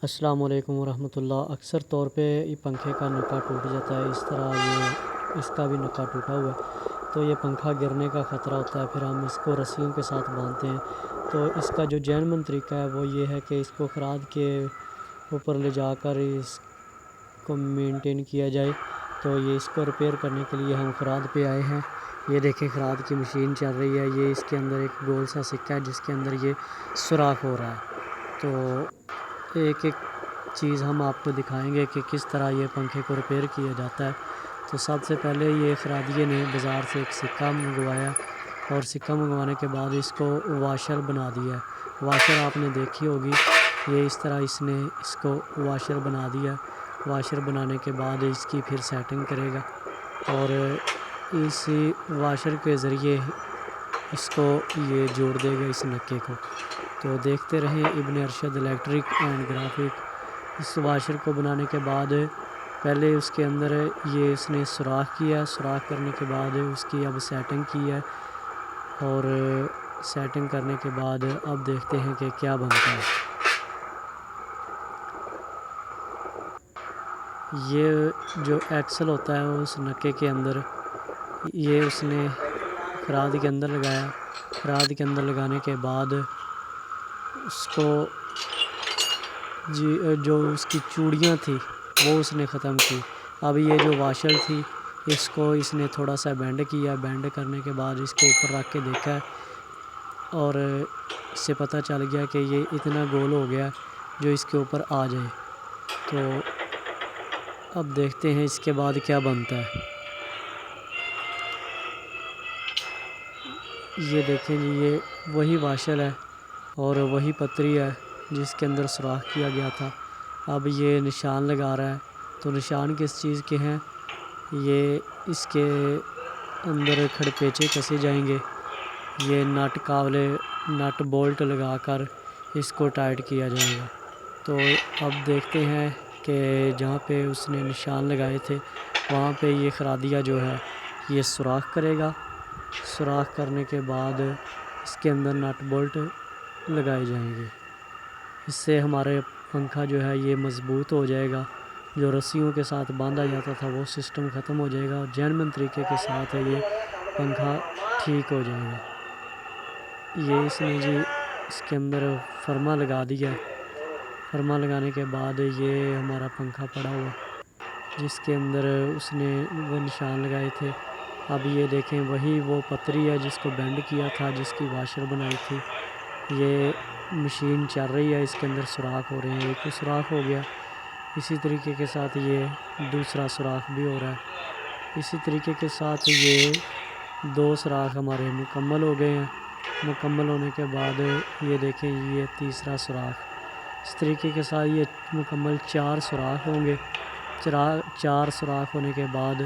السلام علیکم ورحمۃ اللہ۔ اکثر طور پہ یہ پنکھے کا نکا ٹوٹ جاتا ہے، اس طرح اس کا بھی نکا ٹوٹا ہوا ہے، تو یہ پنکھا گرنے کا خطرہ ہوتا ہے، پھر ہم اس کو رسیوں کے ساتھ باندھتے ہیں۔ تو اس کا جو جین من طریقہ ہے وہ یہ ہے کہ اس کو خراد کے اوپر لے جا کر اس کو مینٹین کیا جائے۔ تو یہ اس کو ریپیئر کرنے کے لیے ہم خراد پہ آئے ہیں۔ یہ دیکھیں خراد کی مشین چل رہی ہے، یہ اس کے اندر ایک گول سا سکہ ہے جس کے اندر یہ سوراخ ہو رہا ہے۔ تو ایک ایک چیز ہم آپ کو دکھائیں گے کہ کس طرح یہ پنکھے کو ریپیئر کیا جاتا ہے۔ تو سب سے پہلے یہ خرادیے نے بازار سے ایک سکہ منگوایا، اور سکہ منگوانے کے بعد اس کو واشر بنا دیا ہے۔ واشر آپ نے دیکھی ہوگی، یہ اس طرح اس نے اس کو واشر بنا دیا۔ واشر بنانے کے بعد اس کی پھر سیٹنگ کرے گا، اور اس واشر کے ذریعے اس کو یہ جوڑ دے گا اس نکے کو۔ تو دیکھتے رہیں Ibn Arshad electric and graphic. اس واشر کو بنانے کے بعد پہلے اس کے اندر یہ اس نے سوراخ کیا، سوراخ کرنے کے بعد اس کی اب سیٹنگ کی ہے، اور سیٹنگ کرنے کے بعد اب دیکھتے ہیں کہ کیا بنتا ہے۔ یہ جو ایکسل ہوتا ہے اس نکے کے اندر، یہ اس نے خراد کے اندر لگایا۔ خراد کے اندر لگانے کے بعد اس کو جو اس کی چوڑیاں تھی وہ اس نے ختم کی۔ اب یہ جو واشر تھی اس کو اس نے تھوڑا سا بینڈ کیا، بینڈ کرنے کے بعد اس کو اوپر رکھ کے دیکھا، اور اس سے پتہ چل گیا کہ یہ اتنا گول ہو گیا جو اس کے اوپر آ جائے۔ تو اب دیکھتے ہیں اس کے بعد کیا بنتا ہے۔ یہ دیکھیں جی، یہ وہی واشر ہے اور وہی پتری ہے جس کے اندر سوراخ کیا گیا تھا۔ اب یہ نشان لگا رہا ہے، تو نشان کس چیز کے ہیں؟ یہ اس کے اندر کھڑپیچے کسے جائیں گے، یہ نٹ کاولے نٹ بولٹ لگا کر اس کو ٹائٹ کیا جائے گا۔ تو اب دیکھتے ہیں کہ جہاں پہ اس نے نشان لگائے تھے وہاں پہ یہ خرادیہ جو ہے یہ سوراخ کرے گا۔ سوراخ کرنے کے بعد اس کے اندر نٹ بولٹ لگائے جائیں گے۔ اس سے ہمارے پنکھا جو ہے یہ مضبوط ہو جائے گا۔ جو رسیوں کے ساتھ باندھا جاتا تھا وہ سسٹم ختم ہو جائے گا، اور جین من طریقے کے ساتھ یہ پنکھا ٹھیک ہو جائے گا۔ یہ اس نے جی اس کے اندر فرما لگا دیا ہے۔ فرما لگانے کے بعد یہ ہمارا پنکھا پڑا ہوا جس کے اندر اس نے وہ نشان لگائے تھے۔ اب یہ دیکھیں وہی وہ پتری ہے جس کو بینڈ کیا تھا، جس کی واشر بنائی تھی۔ یہ مشین چل رہی ہے، اس کے اندر سوراخ ہو رہے ہیں، ایک سوراخ ہو گیا، اسی طریقے کے ساتھ یہ دوسرا سوراخ بھی ہو رہا ہے۔ اسی طریقے کے ساتھ یہ دو سوراخ ہمارے مکمل ہو گئے ہیں۔ مکمل ہونے کے بعد یہ دیکھیں یہ تیسرا سوراخ، اس طریقے کے ساتھ یہ مکمل 4 سوراخ ہوں گے۔ 4 سوراخ ہونے کے بعد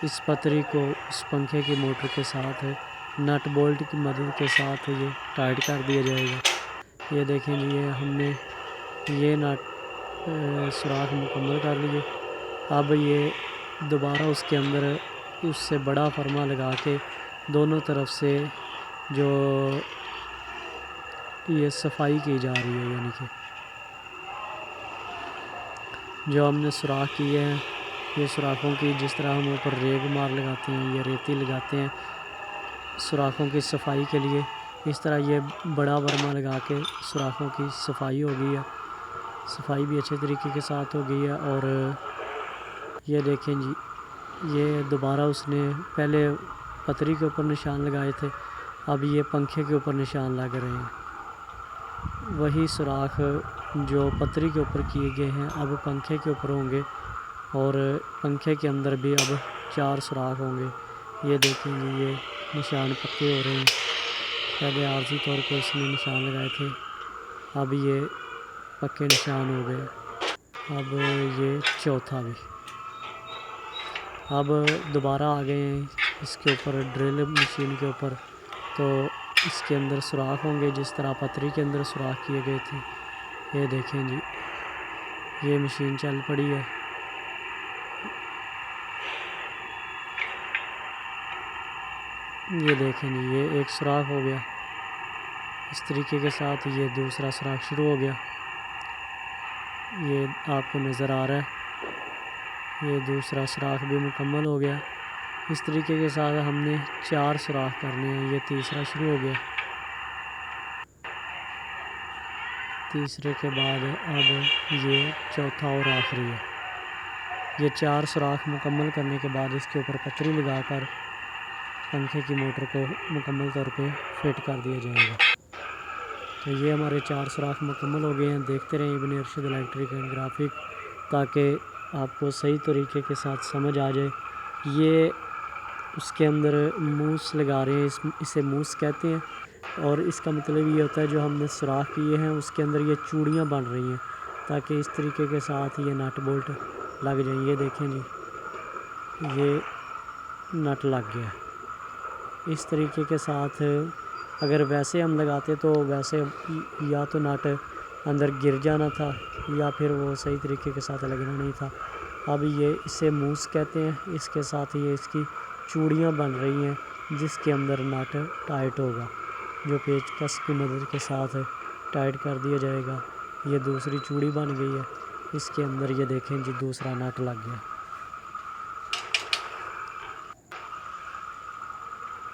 اس پتری کو اس پنکھے کی موٹر کے ساتھ نٹ بولٹ کی مدد کے ساتھ یہ ٹائٹ کر دیا جائے گا۔ یہ دیکھیں جی، یہ ہم نے یہ سوراخ مکمل کر لیے۔ اب یہ دوبارہ اس کے اندر اس سے بڑا فرما لگا کے دونوں طرف سے جو یہ صفائی کی جا رہی ہے، یعنی کہ جو ہم نے سوراخ کیے ہیں، یہ سوراخوں کی جس طرح ہم اوپر ریگ مار لگاتے ہیں یا ریتی لگاتے ہیں سوراخوں کی صفائی کے لیے، اس طرح یہ بڑا ورما لگا کے سوراخوں کی صفائی ہو گئی ہے۔ صفائی بھی اچھے طریقے کے ساتھ ہو گئی ہے۔ اور یہ دیکھیں جی، یہ دوبارہ اس نے پہلے پتری کے اوپر نشان لگائے تھے، اب یہ پنکھے کے اوپر نشان لگ رہے ہیں۔ وہی سوراخ جو پتری کے اوپر کیے گئے ہیں اب پنکھے کے اوپر ہوں گے، اور پنکھے کے اندر بھی اب 4 سوراخ ہوں گے۔ یہ دیکھیں جی، یہ نشان پکے ہو رہے ہیں، پہلے عارضی طور پہ اس نے نشان لگائے تھے، اب یہ پکے نشان ہو گئے۔ اب یہ چوتھا بھی، اب دوبارہ آ گئے ہیں اس کے اوپر ڈرل مشین کے اوپر، تو اس کے اندر سوراخ ہوں گے جس طرح پتری کے اندر سوراخ کیے گئے تھے۔ یہ دیکھیں جی، یہ مشین چل پڑی ہے۔ یہ دیکھیں جی، یہ ایک سوراخ ہو گیا، اس طریقے کے ساتھ یہ دوسرا سوراخ شروع ہو گیا۔ یہ آپ کو نظر آ رہا ہے، یہ دوسرا سوراخ بھی مکمل ہو گیا۔ اس طریقے کے ساتھ ہم نے 4 سوراخ کرنے ہیں، یہ تیسرا شروع ہو گیا۔ تیسرے کے بعد اب یہ چوتھا اور آخری ہے۔ یہ 4 سوراخ مکمل کرنے کے بعد اس کے اوپر پتری لگا کر پنکھے کی موٹر کو مکمل طور پہ فٹ کر دیا جائے گا۔ تو یہ ہمارے 4 سوراخ مکمل ہو گئے ہیں۔ دیکھتے رہیں Ibn Arshad electric and graphic, تاکہ آپ کو صحیح طریقے کے ساتھ سمجھ آ جائے۔ یہ اس کے اندر موس لگا رہے ہیں، اسے موس کہتے ہیں، اور اس کا مطلب یہ ہوتا ہے جو ہم نے سوراخ کیے ہیں اس کے اندر یہ چوڑیاں بن رہی ہیں، تاکہ اس طریقے کے ساتھ یہ نٹ بولٹ لگ جائیں۔ یہ دیکھیں جی، یہ نٹ لگ گیا۔ اس طریقے کے ساتھ اگر ویسے ہم لگاتے تو ویسے یا تو نٹ اندر گر جانا تھا یا پھر وہ صحیح طریقے کے ساتھ لگنا نہیں تھا۔ اب یہ اسے موس کہتے ہیں، اس کے ساتھ یہ اس کی چوڑیاں بن رہی ہیں جس کے اندر نٹ ٹائٹ ہوگا، جو پیچ کس کی مدد کے ساتھ ٹائٹ کر دیا جائے گا۔ یہ دوسری چوڑی بن گئی ہے، اس کے اندر یہ دیکھیں جی دوسرا نٹ لگ گیا۔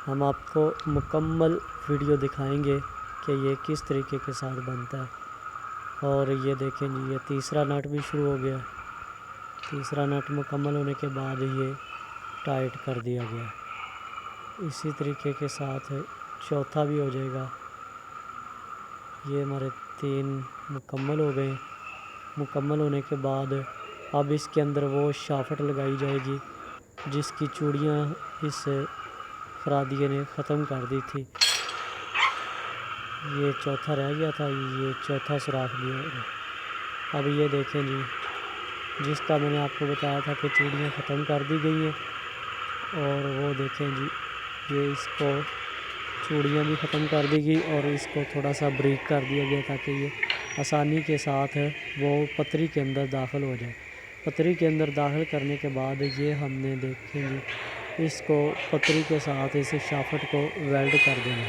ہم آپ کو مکمل ویڈیو دکھائیں گے کہ یہ کس طریقے کے ساتھ بنتا ہے۔ اور یہ دیکھیں جی، یہ تیسرا نٹ بھی شروع ہو گیا۔ تیسرا نٹ مکمل ہونے کے بعد یہ ٹائٹ کر دیا گیا۔ اسی طریقے کے ساتھ چوتھا بھی ہو جائے گا۔ یہ ہمارے 3 مکمل ہو گئے۔ مکمل ہونے کے بعد اب اس کے اندر وہ شافٹ لگائی جائے گی جس کی چوڑیاں اس فرادیے نے ختم کر دی تھی۔ یہ چوتھا رہ گیا تھا، یہ چوتھا سوراخ بھی ہو گیا۔ اب یہ دیکھیں جی، جس کا میں نے آپ کو بتایا تھا کہ چوڑیاں ختم کر دی گئی ہیں، اور وہ دیکھیں جی، یہ اس کو چوڑیاں بھی ختم کر دی گئی اور اس کو تھوڑا سا بریک کر دیا گیا تاکہ یہ آسانی کے ساتھ وہ پتری کے اندر داخل ہو جائے۔ پتری کے اندر داخل کرنے کے بعد یہ ہم نے دیکھیں جی اس کو پتری کے ساتھ اس شافٹ کو ویلڈ کر دینا۔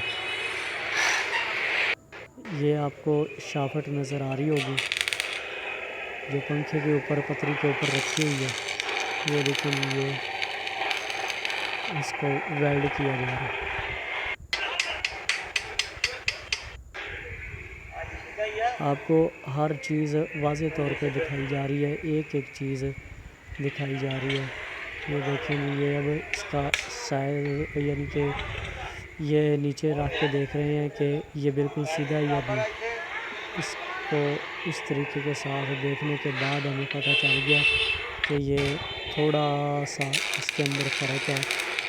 یہ آپ کو شافٹ نظر آ رہی ہوگی جو پنکھے کے اوپر پتری کے اوپر رکھی ہوئی ہے۔ یہ دیکھیں یہ اس کو ویلڈ کیا جا رہا ہے۔ آپ کو ہر چیز واضح طور پہ دکھائی جا رہی ہے، ایک ایک چیز دکھائی جا رہی ہے۔ یہ دیکھیں یہ اب اس کا سائز یعنی کہ یہ نیچے رکھ کے دیکھ رہے ہیں کہ یہ بالکل سیدھا یا نہیں۔ اس کو اس طریقے کے ساتھ دیکھنے کے بعد ہمیں پتہ چل گیا کہ یہ تھوڑا سا اس کے اندر فرق ہے،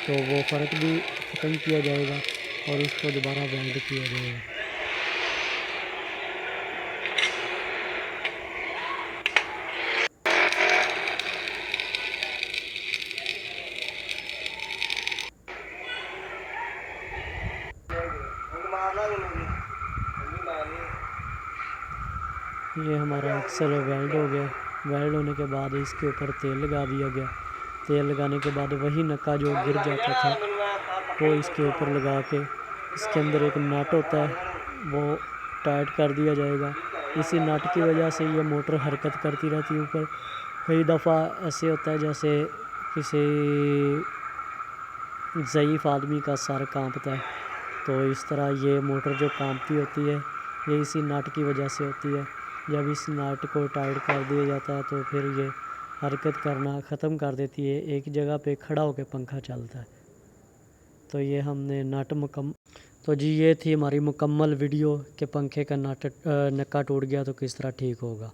تو وہ فرق بھی ختم کیا جائے گا اور اس کو دوبارہ ویلڈ کیا جائے گا۔ یہ ہمارا اکثر ویلڈ ہو گیا۔ ویلڈ ہونے کے بعد اس کے اوپر تیل لگا دیا گیا۔ تیل لگانے کے بعد وہی نکا جو گر جاتا تھا وہ اس کے اوپر لگا کے اس کے اندر ایک نٹ ہوتا ہے وہ ٹائٹ کر دیا جائے گا۔ اسی نٹ کی وجہ سے یہ موٹر حرکت کرتی رہتی ہے اوپر۔ کئی دفعہ ایسے ہوتا ہے جیسے کسی ضعیف آدمی کا سر کانپتا ہے، تو اس طرح یہ موٹر جو کانپتی ہوتی ہے یہ اسی نٹ کی وجہ سے ہوتی ہے۔ جب اس نٹ کو ٹائٹ کر دیا جاتا ہے تو پھر یہ حرکت کرنا ختم کر دیتی ہے، ایک جگہ پہ کھڑا ہو کے پنکھا چلتا ہے۔ تو یہ ہم نے تو جی یہ تھی ہماری مکمل ویڈیو کہ پنکھے کا نکا ٹوٹ گیا تو کس طرح ٹھیک ہوگا۔